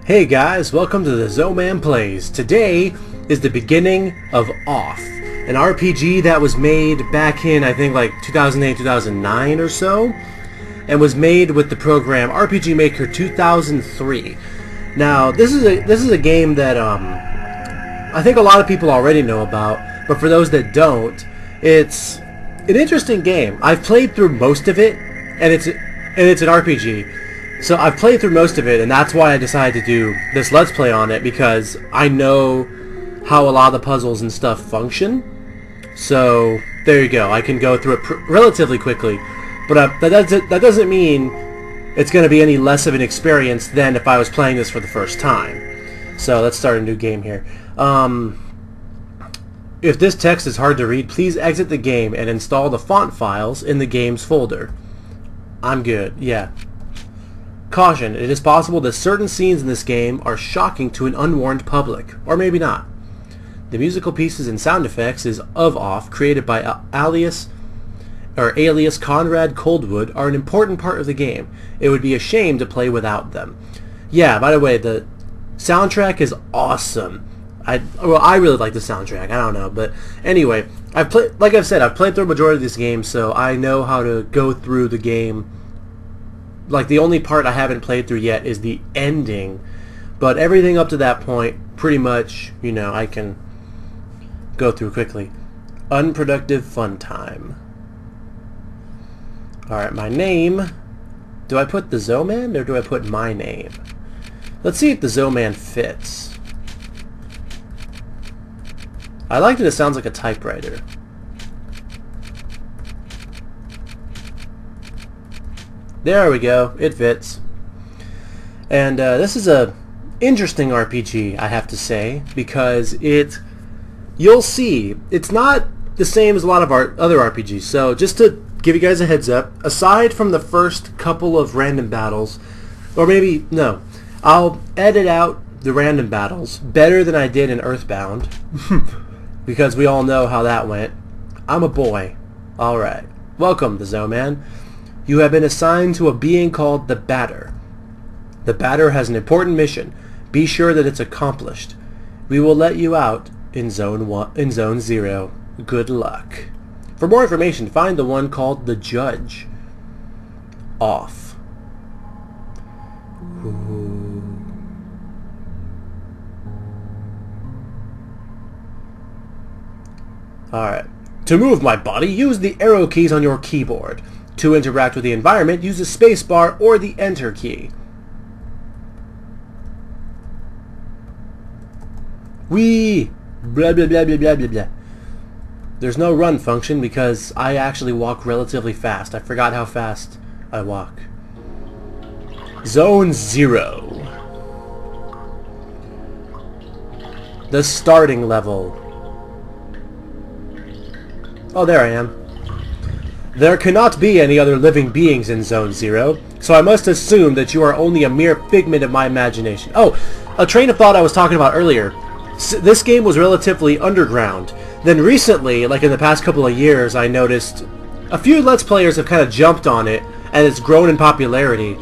Hey guys, welcome to TheZoeman Plays. Today is the beginning of Off, an RPG that was made back in, I think, like 2008, 2009 or so, and was made with the program RPG Maker 2003. Now, this is a game that I think a lot of people already know about, but for those that don't, it's an interesting game. I've played through most of it, and it's an RPG. So I've played through most of it, and that's why I decided to do this Let's Play on it, because I know how a lot of the puzzles and stuff function. So there you go. I can go through it relatively quickly, but that doesn't mean it's going to be any less of an experience than if I was playing this for the first time. So let's start a new game here. If this text is hard to read, please exit the game and install the font files in the game's folder. I'm good. Yeah. Caution, it is possible that certain scenes in this game are shocking to an unwarned public, or maybe not. The musical pieces and sound effects of Off, created by alias Conrad Coldwood, are an important part of the game. It would be a shame to play without them. Yeah, by the way, the soundtrack is awesome. I really like the soundtrack. I don't know, but anyway, like I've said, I've played through a majority of this game, so I know how to go through the game. Like, the only part I haven't played through yet is the ending, but everything up to that point, pretty much, you know, I can go through quickly. Unproductive fun time. Alright, my name. Do I put TheZoeman or do I put my name? Let's see if TheZoeman fits. I like that it sounds like a typewriter. There we go, it fits. And this is a interesting RPG, I have to say, because you'll see, it's not the same as a lot of our other RPGs. So just to give you guys a heads up, aside from the first couple of random battles, or maybe, no, I'll edit out the random battles better than I did in Earthbound, because we all know how that went. I'm a boy. Alright, welcome, TheZoeman. You have been assigned to a being called the Batter. The Batter has an important mission. Be sure that it's accomplished. We will let you out in Zone 0. Good luck. For more information, find the one called the Judge. Off. Ooh. Alright. To move my body, use the arrow keys on your keyboard. To interact with the environment, use the spacebar or the Enter key. Whee! Blah blah blah blah blah blah blah. There's no run function because I actually walk relatively fast. I forgot how fast I walk. Zone 0. The starting level. Oh, there I am. There cannot be any other living beings in Zone 0, so I must assume that you are only a mere figment of my imagination. Oh, a train of thought I was talking about earlier. This game was relatively underground. Then recently, like in the past couple of years, I noticed a few Let's Players have kind of jumped on it, and it's grown in popularity.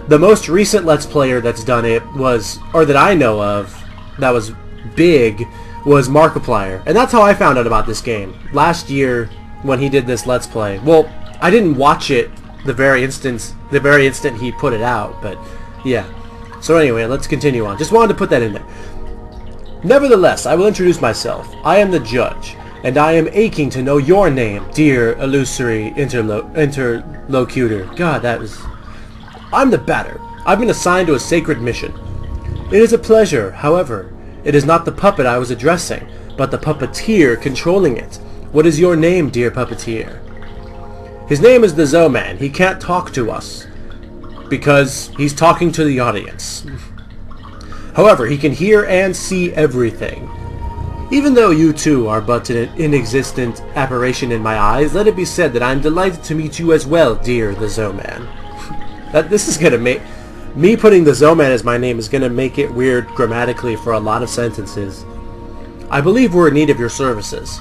The most recent Let's Player that's done it was, or that I know of, that was big, was Markiplier. And that's how I found out about this game. Last year, when he did this Let's Play. Well, I didn't watch it the very instant he put it out, but yeah. So anyway, let's continue on. Just wanted to put that in there. Nevertheless, I will introduce myself. I am the Judge, and I am aching to know your name, dear illusory interlocutor. God, that was... I'm the Batter. I've been assigned to a sacred mission. It is a pleasure, however. It is not the puppet I was addressing, but the puppeteer controlling it. What is your name, dear puppeteer? His name is TheZoeman. He can't talk to us, because he's talking to the audience. However, he can hear and see everything. Even though you two are but an inexistent apparition in my eyes, let it be said that I'm delighted to meet you as well, dear TheZoeman. This is gonna make... Me putting TheZoeman as my name is gonna make it weird grammatically for a lot of sentences. I believe we're in need of your services.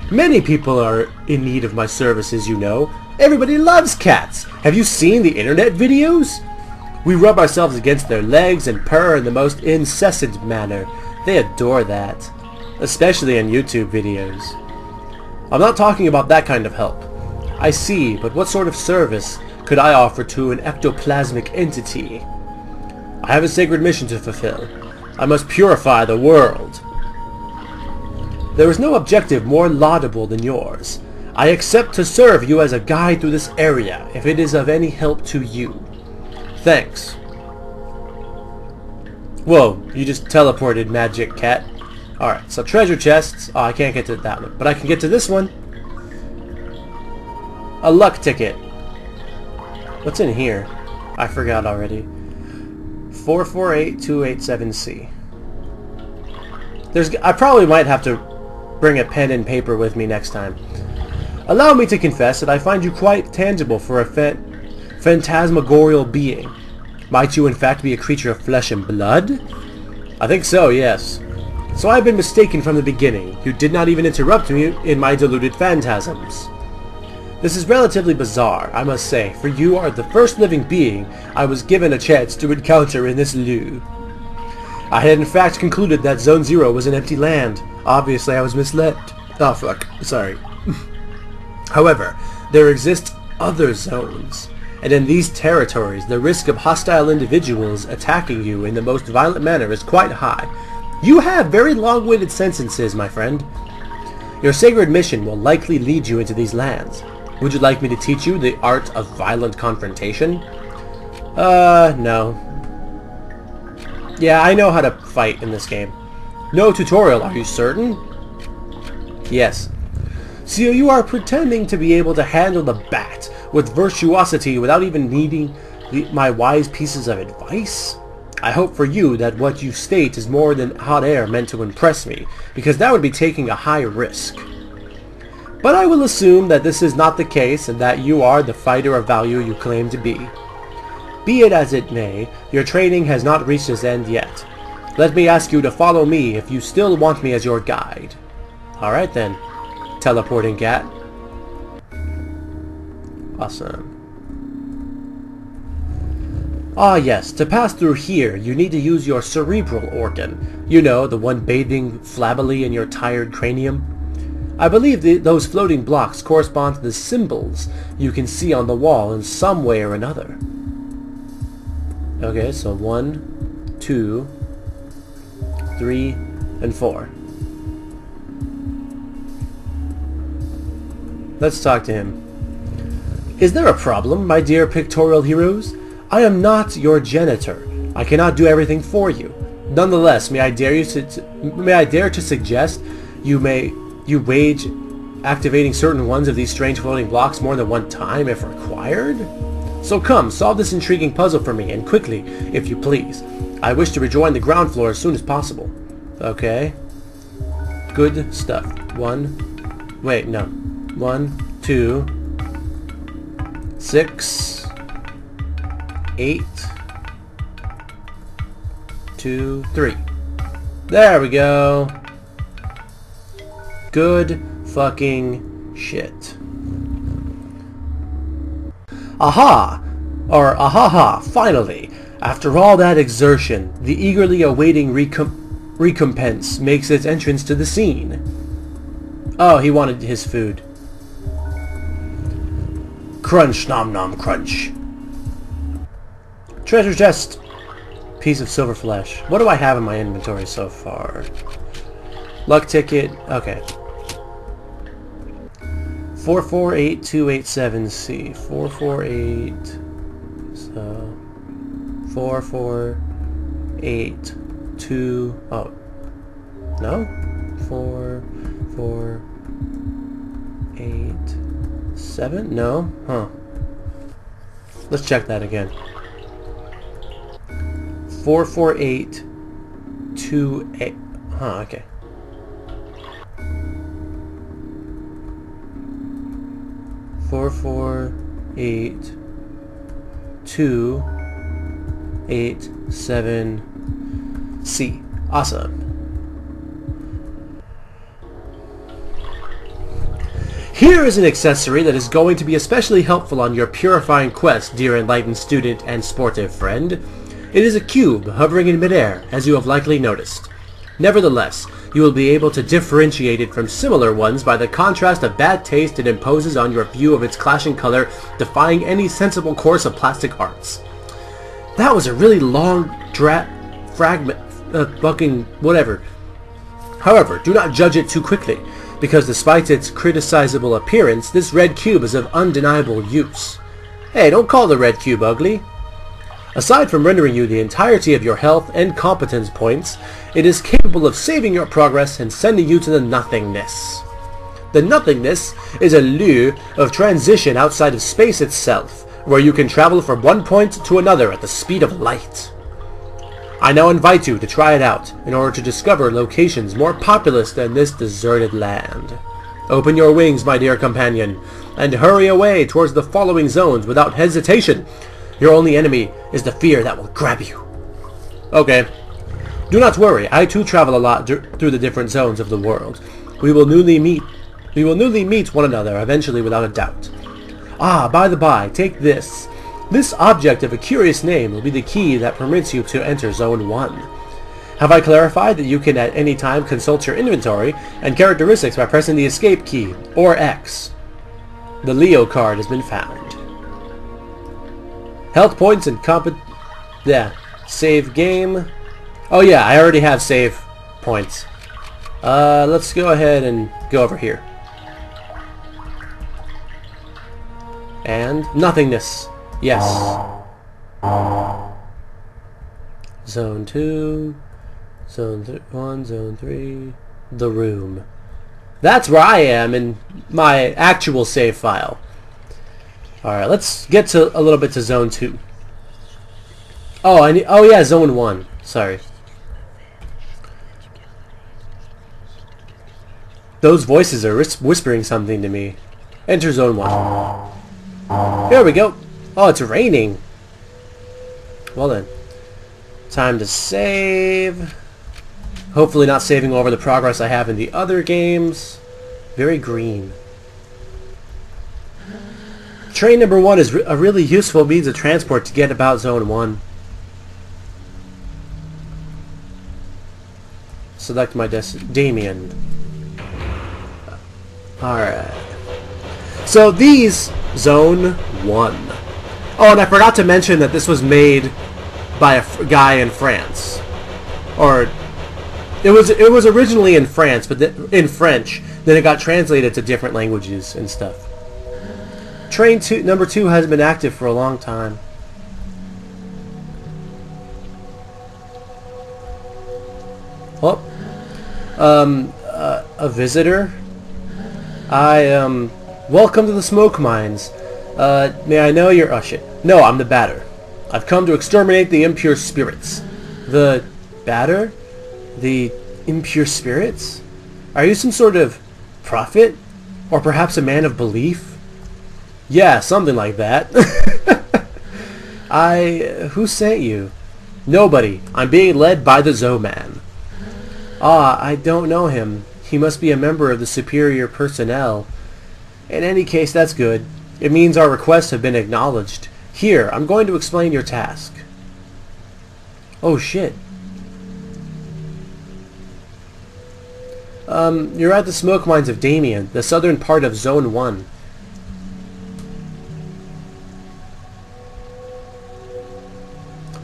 Many people are in need of my services, you know. Everybody loves cats. Have you seen the internet videos? We rub ourselves against their legs and purr in the most incessant manner. They adore that, especially in YouTube videos. I'm not talking about that kind of help. I see, but what sort of service could I offer to an ectoplasmic entity? I have a sacred mission to fulfill. I must purify the world. There is no objective more laudable than yours. I accept to serve you as a guide through this area, if it is of any help to you. Thanks. Whoa, you just teleported, magic cat. Alright, so treasure chests. Oh, I can't get to that one, but I can get to this one. A luck ticket. What's in here? I forgot already. 448287C. I probably might have to bring a pen and paper with me next time. Allow me to confess that I find you quite tangible for a phantasmagorial being. Might you in fact be a creature of flesh and blood? I think so, yes. So I've been mistaken from the beginning. You did not even interrupt me in my deluded phantasms. This is relatively bizarre, I must say, for you are the first living being I was given a chance to encounter in this loo. I had in fact concluded that Zone Zero was an empty land. Obviously I was misled. Oh fuck, sorry. However, there exist other zones, and in these territories the risk of hostile individuals attacking you in the most violent manner is quite high. You have very long-winded sentences, my friend. Your sacred mission will likely lead you into these lands. Would you like me to teach you the art of violent confrontation? No. Yeah, I know how to fight in this game. No tutorial, are you certain? Yes. So you are pretending to be able to handle the bat with virtuosity without even needing my wise pieces of advice? I hope for you that what you state is more than hot air meant to impress me, because that would be taking a high risk. But I will assume that this is not the case and that you are the fighter of value you claim to be. Be it as it may, your training has not reached its end yet. Let me ask you to follow me if you still want me as your guide. Alright then. Teleporting cat. Awesome. Ah yes, to pass through here, you need to use your cerebral organ. You know, the one bathing flabbily in your tired cranium. I believe those floating blocks correspond to the symbols you can see on the wall in some way or another. Okay, so 1, 2, 3, and 4. Let's talk to him. Is there a problem, my dear pictorial heroes? I am not your janitor. I cannot do everything for you. Nonetheless, may I dare to suggest you wage activating certain ones of these strange floating blocks more than one time if required? So come, solve this intriguing puzzle for me, and quickly, if you please. I wish to rejoin the ground floor as soon as possible. Okay. Good stuff. 1, 2, 6, 8, 2, 3. There we go. Good fucking shit. Aha! Or ahaha, finally! After all that exertion, the eagerly awaiting recompense makes its entrance to the scene. Oh, he wanted his food. Crunch, nom nom, crunch. Treasure chest. Piece of silver flesh. What do I have in my inventory so far? Luck ticket. Okay. 448287C. 448. So 4482. Oh. No? 4487? No? Huh. Let's check that again. 44828. Huh, okay. 448287C. Awesome. Here is an accessory that is going to be especially helpful on your purifying quest, dear enlightened student and sportive friend. It is a cube hovering in midair, as you have likely noticed. Nevertheless, you will be able to differentiate it from similar ones by the contrast of bad taste it imposes on your view of its clashing color, defying any sensible course of plastic arts. That was a really long fragment, fucking whatever. However, do not judge it too quickly, because despite its criticizable appearance, this red cube is of undeniable use. Hey, don't call the red cube ugly. Aside from rendering you the entirety of your health and competence points, it is capable of saving your progress and sending you to the nothingness. The nothingness is a lieu of transition outside of space itself, where you can travel from one point to another at the speed of light. I now invite you to try it out in order to discover locations more populous than this deserted land. Open your wings, my dear companion, and hurry away towards the following zones without hesitation. Your only enemy is the fear that will grab you. Okay. Do not worry, I too travel a lot through the different zones of the world. We will newly meet one another eventually without a doubt. Ah, by the by, take this. This object of a curious name will be the key that permits you to enter Zone 1. Have I clarified that you can at any time consult your inventory and characteristics by pressing the escape key, or X. The Leo card has been found. Health points and save game. Oh yeah, I already have save points. Let's go ahead and go over here. And nothingness. Yes. Zone 2, Zone 1, Zone 3, the room. That's where I am in my actual save file. Alright, let's get to a little bit to Zone 2. Oh yeah, Zone 1. Sorry. Those voices are whispering something to me. Enter Zone 1. Here we go. Oh, it's raining. Well then. Time to save. Hopefully not saving over the progress I have in the other games. Very green. Train number 1 is a really useful means of transport to get about Zone 1. Select my Damien. Alright. So these, Zone 1. Oh, and I forgot to mention that this was made by a guy in France. Or, it was originally in France, but in French. Then it got translated to different languages and stuff. Train number 2 has been active for a long time. Oh. A visitor? Welcome to the smoke mines. May I know your... Oh, shit. No, I'm the batter. I've come to exterminate the impure spirits. The batter? The impure spirits? Are you some sort of prophet? Or perhaps a man of belief? Yeah, something like that. Who sent you? Nobody. I'm being led by TheZoeman. Ah, I don't know him. He must be a member of the superior personnel. In any case, that's good. It means our requests have been acknowledged. Here, I'm going to explain your task. Oh shit. You're at the smoke mines of Damien, the southern part of Zone 1.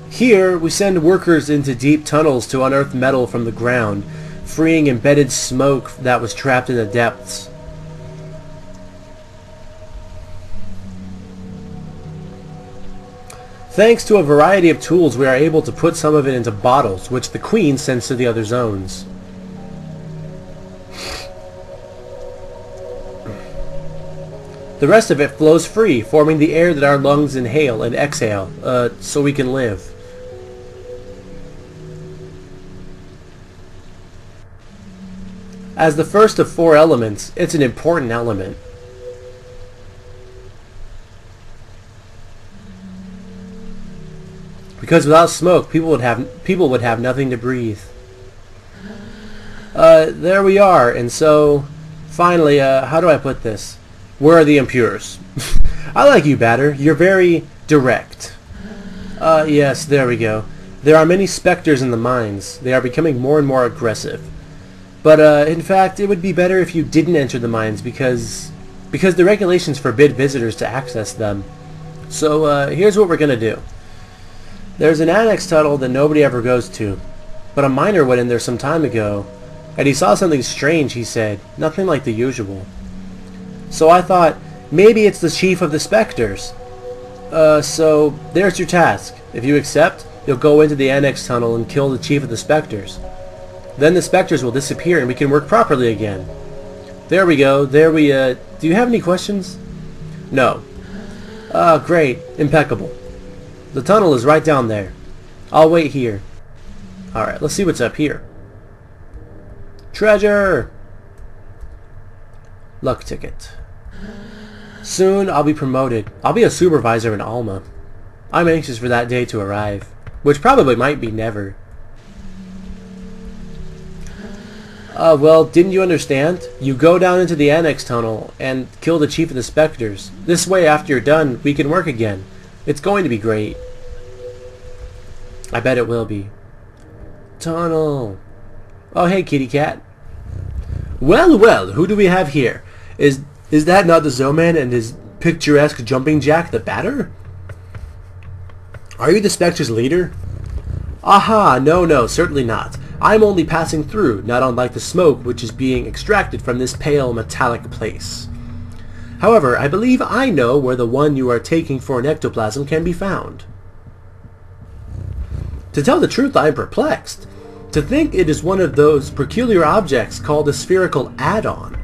Here, we send workers into deep tunnels to unearth metal from the ground, freeing embedded smoke that was trapped in the depths. Thanks to a variety of tools, we are able to put some of it into bottles, which the Queen sends to the other zones. The rest of it flows free, forming the air that our lungs inhale and exhale, so we can live. As the first of 4 elements, it's an important element. Because without smoke, people would have nothing to breathe. There we are, and so finally, how do I put this? Where are the impures? I like you, Batter. You're very direct. Yes, there we go. There are many specters in the mines. They are becoming more and more aggressive. But, in fact, it would be better if you didn't enter the mines because the regulations forbid visitors to access them. So, here's what we're gonna do. There's an annex tunnel that nobody ever goes to, but a miner went in there some time ago, and he saw something strange, he said. Nothing like the usual. So I thought, maybe it's the chief of the specters. So, there's your task. If you accept, you'll go into the annex tunnel and kill the chief of the specters. Then the specters will disappear and we can work properly again. There we go. Do you have any questions? No. Great. Impeccable. The tunnel is right down there. I'll wait here. Alright, let's see what's up here. Treasure! Luck ticket. Soon I'll be promoted. I'll be a supervisor in Alma. I'm anxious for that day to arrive, which probably might be never. Well, didn't you understand? You go down into the annex tunnel and kill the chief of the specters. This way, after you're done, we can work again. It's going to be great. I bet it will be. Tunnel. Oh, hey, kitty cat. Well, well, who do we have here? Is that not the TheZoeman and his picturesque jumping jack, the Batter? Are you the Spectre's leader? Aha, no, certainly not. I'm only passing through, not unlike the smoke which is being extracted from this pale metallic place. However, I believe I know where the one you are taking for an ectoplasm can be found. To tell the truth, I am perplexed. To think it is one of those peculiar objects called a spherical add-on.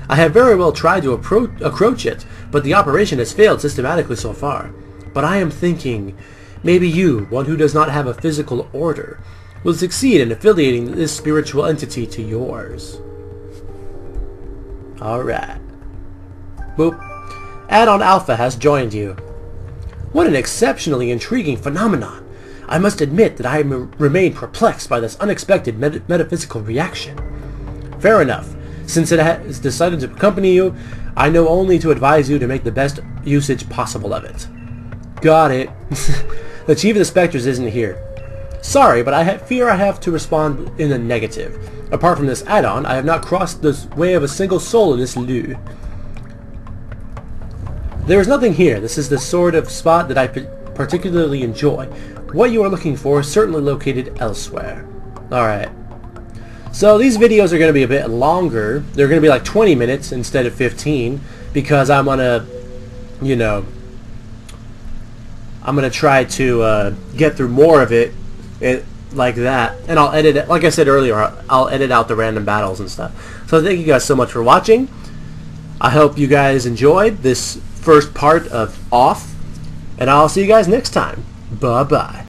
I have very well tried to approach it, but the operation has failed systematically so far. But I am thinking, maybe you, one who does not have a physical order, will succeed in affiliating this spiritual entity to yours. Alright. Boop. Add-on Alpha has joined you. What an exceptionally intriguing phenomenon. I must admit that I remain perplexed by this unexpected metaphysical reaction. Fair enough. Since it has decided to accompany you, I know only to advise you to make the best usage possible of it. Got it. The Chief of the Spectres isn't here. Sorry, but I fear I have to respond in the negative. Apart from this add-on, I have not crossed the way of a single soul in this lieu. There is nothing here. This is the sort of spot that I particularly enjoy. What you are looking for is certainly located elsewhere. Alright. So these videos are going to be a bit longer. They're going to be like 20 minutes instead of 15 because I'm going to, you know, I'm going to try to get through more of it like that. And I'll edit it, like I said earlier, I'll edit out the random battles and stuff. So thank you guys so much for watching. I hope you guys enjoyed this first part of Off. And I'll see you guys next time. Bye-bye.